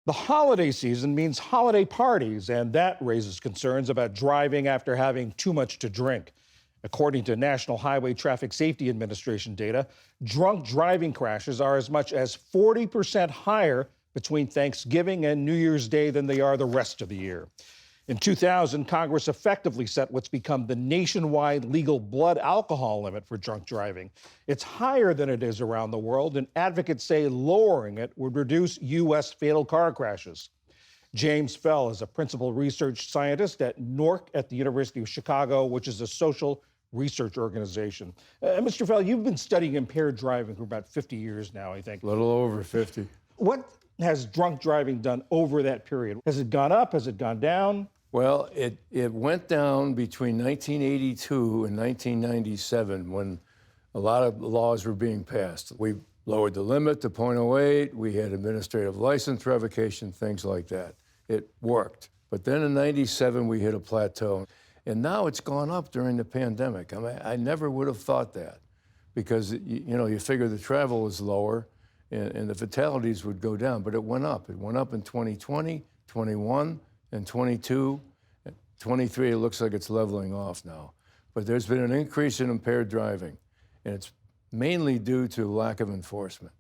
The holiday season means holiday parties, and that raises concerns about driving after having too much to drink. According to National Highway Traffic Safety Administration data, drunk driving crashes are as much as 40% higher between Thanksgiving and New Year's Day than they are the rest of the year. In 2000, Congress effectively set what's become the nationwide legal blood alcohol limit for drunk driving. It's higher than it is around the world, and advocates say lowering it would reduce U.S. fatal car crashes. James Fell is a principal research scientist at NORC at the University of Chicago, which is a social research organization. Mr. Fell, you've been studying impaired driving for about 50 years now, I think. A little over 50. What has drunk driving done over that period? Has it gone up? Has it gone down? Well, it went down between 1982 and 1997 when a lot of laws were being passed. We lowered the limit to .08. We had administrative license revocation, things like that. It worked. But then in 97, we hit a plateau. And now it's gone up during the pandemic. I mean, I never would have thought that because, you figure the travel is lower and the fatalities would go down, but it went up. It went up in 2020, 21, and 22. 23, it looks like it's leveling off now. But there's been an increase in impaired driving, and it's mainly due to lack of enforcement.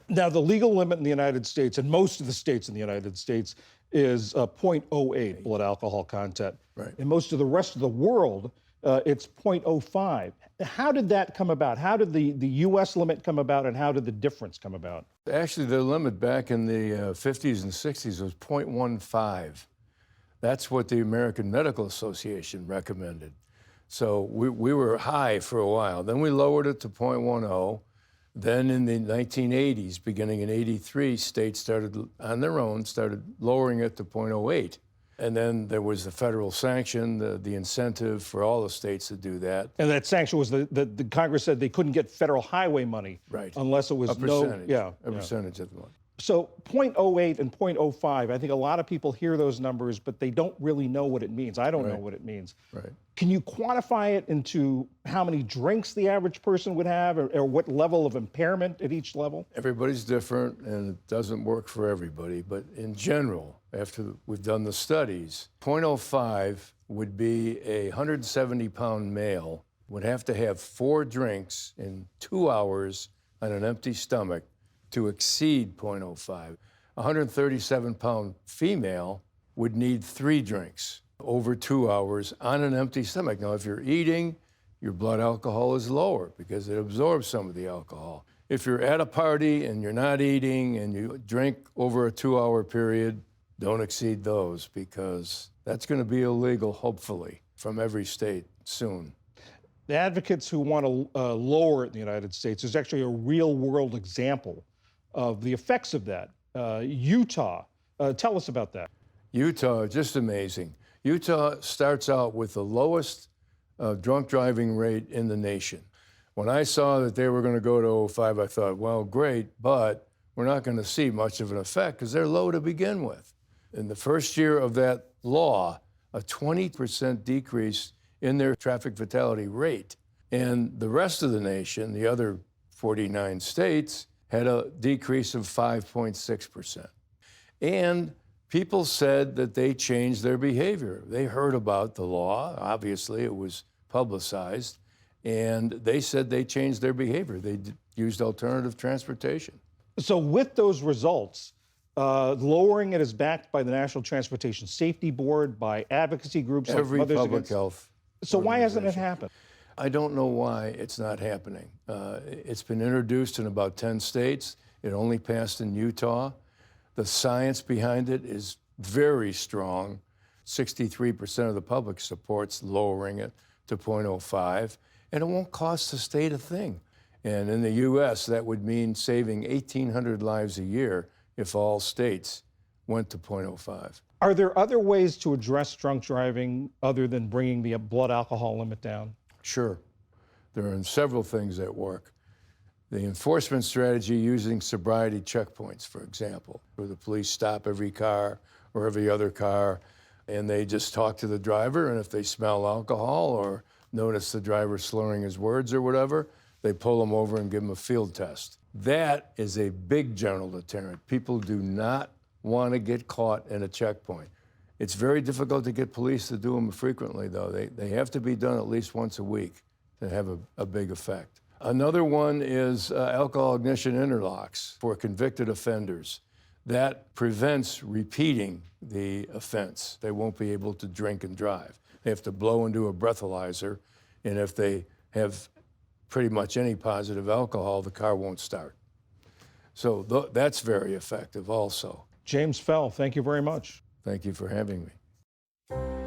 Now, the legal limit in the United States, and most of the states in the United States, is .08 blood alcohol content. Right. In most of the rest of the world, it's .05. How did that come about? How did the U.S. limit come about, and how did the difference come about? Actually, the limit back in the 50s and 60s was .15. That's what the American Medical Association recommended. So we were high for a while. Then we lowered it to .10. Then in the 1980s, beginning in 83, states started on their own, started lowering it to .08. And then there was the federal sanction, the incentive for all the states to do that. And that sanction was the Congress said they couldn't get federal highway money unless it was a percentage, no, a percentage of the money. So .08 and .05, I think a lot of people hear those numbers, but they don't really know what it means. I don't know what it means. Right. Can you quantify it into how many drinks the average person would have, or what level of impairment at each level? Everybody's different, and it doesn't work for everybody. But in general, after we've done the studies, .05 would be a 170-pound male would have to have 4 drinks in 2 hours on an empty stomach to exceed .05. A 137-pound female would need 3 drinks over 2 hours on an empty stomach. Now, if you're eating, your blood alcohol is lower because it absorbs some of the alcohol. If you're at a party and you're not eating and you drink over a 2-hour period, don't exceed those because that's going to be illegal, hopefully, from every state soon. The advocates who want to lower it in the United States, there's actually a real-world example of the effects of that. Utah, tell us about that. Utah, just amazing. Utah starts out with the lowest drunk driving rate in the nation. When I saw that they were going to go to .05, I thought, well, great, but we're not going to see much of an effect because they're low to begin with. In the first year of that law, a 20% decrease in their traffic fatality rate. And the rest of the nation, the other 49 states, had a decrease of 5.6%. And people said that they changed their behavior. They heard about the law. Obviously, it was publicized. And they said they changed their behavior. They used alternative transportation. So with those results, lowering it is backed by the National Transportation Safety Board, by advocacy groups like every Mothers public Against... health. So why hasn't it happened? I don't know why it's not happening. It's been introduced in about 10 states. It only passed in Utah. The science behind it is very strong. 63% of the public supports lowering it to .05, and it won't cost the state a thing. And in the U.S., that would mean saving 1,800 lives a year if all states went to .05. Are there other ways to address drunk driving other than bringing the blood alcohol limit down? Sure. There are several things that work. The enforcement strategy using sobriety checkpoints, for example, where the police stop every car or every other car, and they just talk to the driver, and if they smell alcohol or notice the driver slurring his words or whatever, they pull him over and give him a field test. That is a big general deterrent. People do not want to get caught in a checkpoint. It's very difficult to get police to do them frequently, though. They have to be done at least once a week to have a big effect. Another one is alcohol ignition interlocks for convicted offenders. That prevents repeating the offense. They won't be able to drink and drive. They have to blow into a breathalyzer, and if they have pretty much any positive alcohol, the car won't start. So that's very effective also. James Fell, thank you very much. Thank you for having me.